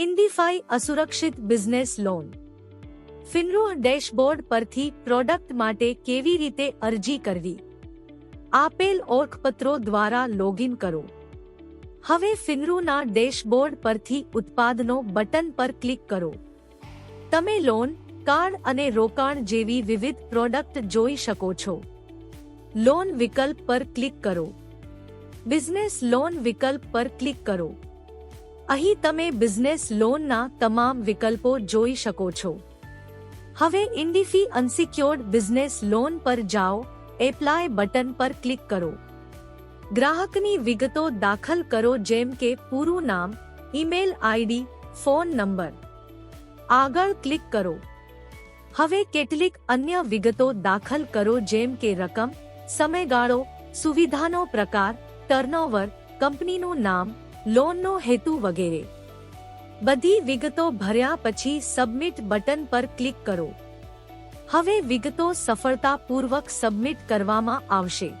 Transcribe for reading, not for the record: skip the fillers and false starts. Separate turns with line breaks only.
ઇન્ડીફાઈ અસુરક્ષિત business loan. ફિનરૂહ dashboard પરથી product માટે કેવી રીતે અરજી કરવી? આપેલ ઓળખપત્રો દ્વારા લોગિન કરો. હવે ફિનરૂના ડેશબોર્ડ પરથી ઉત્પાદનો બટન પર ક્લિક કરો. તમે લોન, કાર્ડ અને રોકાણ જેવી વિવિધ પ્રોડક્ટ જોઈ શકો છો. લોન વિકલ્પ પર ક્લિક કરો. બિઝનેસ લોન વિકલ્પ પર ક્લિક કરો. અહીં તમે બિઝનેસ લોનના તમામ વિકલ્પો જોઈ શકો છો. હવે ઇન્ડીફી અનસિક્યોર્ડ બિઝનેસ લોન પર જાઓ. એપ્લાય બટન પર ક્લિક કરો. ગ્રાહકની વિગતો દાખલ કરો જેમ કે પૂરું નામ, ઈમેલ આઈડી, ફોન નંબર. આગળ ક્લિક કરો. હવે કેટલીક અન્ય વિગતો દાખલ કરો જેમ કે રકમ, સમયગાળો, સુવિધાનો પ્રકાર, ટર્નઓવર, કંપનીનું નામ, લોનનો હેતુ વગેરે. બધી વિગતો ભર્યા પછી સબમિટ બટન પર ક્લિક કરો. હવે વિગતો સફળતાપૂર્વક સબમિટ કરવામાં આવશે.